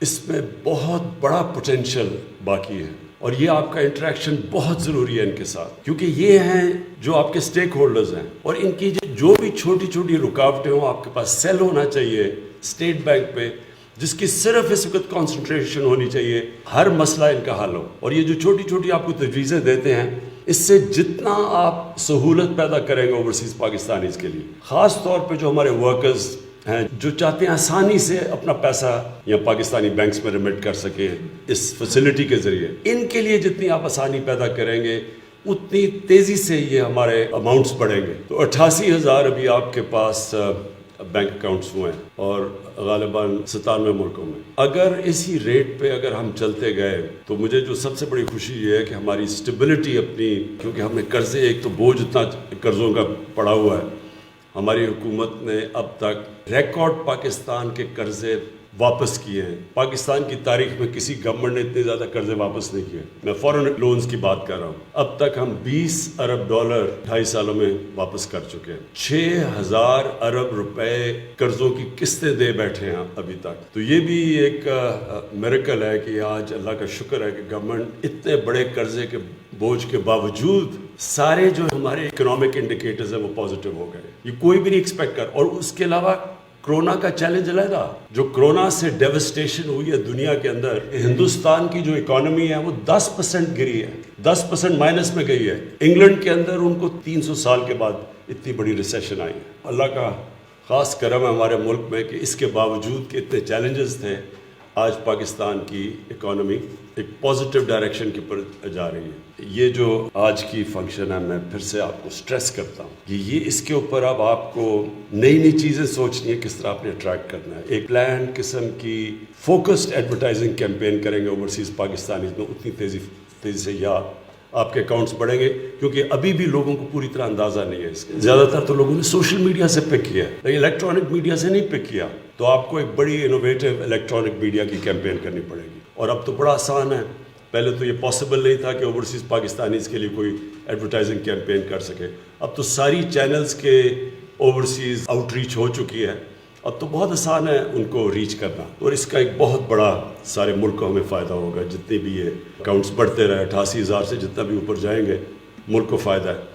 اس میں بہت بڑا پوٹینشیل باقی ہے، اور یہ آپ کا انٹریکشن بہت ضروری ہے ان کے ساتھ، کیونکہ یہ ہیں جو آپ کے سٹیک ہولڈرز ہیں، اور ان کی جو بھی چھوٹی چھوٹی رکاوٹیں ہوں آپ کے پاس سیل ہونا چاہیے اسٹیٹ بینک پہ، جس کی صرف اس وقت کانسنٹریشن ہونی چاہیے، ہر مسئلہ ان کا حل ہو۔ اور یہ جو چھوٹی چھوٹی آپ کو تجویزیں دیتے ہیں، اس سے جتنا آپ سہولت پیدا کریں گے اوورسیز پاکستانیز کے لیے، خاص طور پہ جو ہمارے ورکرز ہیں جو چاہتے ہیں آسانی سے اپنا پیسہ یا پاکستانی بینکس میں ریمٹ کر سکے اس فیسلٹی کے ذریعے، ان کے لیے جتنی آپ آسانی پیدا کریں گے اتنی تیزی سے یہ ہمارے اماؤنٹس بڑھیں گے۔ تو 88,000 ابھی آپ کے پاس بینک اکاؤنٹس ہوئے ہیں، اور غالباً 97 ملکوں میں۔ اگر اسی ریٹ پہ اگر ہم چلتے گئے تو مجھے جو سب سے بڑی خوشی یہ ہے کہ ہماری اسٹیبلٹی اپنی، کیونکہ ہم نے قرضے، ایک تو بوجھ اتنا قرضوں کا پڑا ہوا ہے، ہماری حکومت نے اب تک ریکارڈ پاکستان کے قرضے واپس کیے ہیں۔ پاکستان کی تاریخ میں کسی گورنمنٹ نے اتنے زیادہ قرضے واپس نہیں کیے۔ میں فورن لونز کی بات کر رہا ہوں، اب تک ہم $20 ارب 2.5 سالوں میں واپس کر چکے ہیں۔ 6,000 ارب روپے قرضوں کی قسطیں دے بیٹھے ہیں ابھی تک۔ تو یہ بھی ایک میریکل ہے کہ آج اللہ کا شکر ہے کہ گورنمنٹ اتنے بڑے قرضے کے بوجھ کے باوجود سارے جو ہمارے اکنامک انڈیکیٹرز ہیں وہ پازیٹیو ہو گئے۔ یہ کوئی بھی نہیں ایکسپیکٹ کر، اور اس کے علاوہ کرونا کا چیلنج علیحدہ، جو کرونا سے ڈیوسٹیشن ہوئی ہے دنیا کے اندر، ہندوستان کی جو اکانومی ہے وہ 10% گری ہے، 10% مائنس میں گئی ہے۔ انگلینڈ کے اندر ان کو 300 سال کے بعد اتنی بڑی ریسیشن آئی ہے۔ اللہ کا خاص کرم ہے ہمارے ملک میں کہ اس کے باوجود کہ اتنے چیلنجز تھے، آج پاکستان کی اکانومی ایک پازیٹیو ڈائریکشن کے اوپر جا رہی ہے۔ یہ جو آج کی فنکشن ہے، میں پھر سے آپ کو سٹریس کرتا ہوں کہ یہ اس کے اوپر اب آپ کو نئی نئی چیزیں سوچنی ہے، کس طرح آپ نے اٹریکٹ کرنا ہے۔ ایک پلان قسم کی فوکسڈ ایڈورٹائزنگ کیمپین کریں گے اوورسیز پاکستانیز میں، اتنی تیزی سے یا آپ کے اکاؤنٹس بڑھیں گے، کیونکہ ابھی بھی لوگوں کو پوری طرح اندازہ نہیں ہے اس کا۔ زیادہ تر تو لوگوں نے سوشل میڈیا سے پک کیا ہے، لیکن الیکٹرانک میڈیا سے نہیں پک کیا، تو آپ کو ایک بڑی انوویٹیو الیکٹرانک میڈیا کی کیمپین کرنی پڑے گی۔ اور اب تو بڑا آسان ہے، پہلے تو یہ پاسبل نہیں تھا کہ اوورسیز پاکستانیز کے لیے کوئی ایڈورٹائزنگ کیمپین کر سکے۔ اب تو ساری چینلز کے اوورسیز آؤٹ ریچ ہو چکی ہے، اب تو بہت آسان ہے ان کو ریچ کرنا، اور اس کا ایک بہت بڑا سارے ملک کو ہمیں فائدہ ہوگا۔ جتنے بھی یہ اکاؤنٹس بڑھتے رہے، 88,000 سے جتنا بھی اوپر جائیں گے، ملک کو فائدہ ہے۔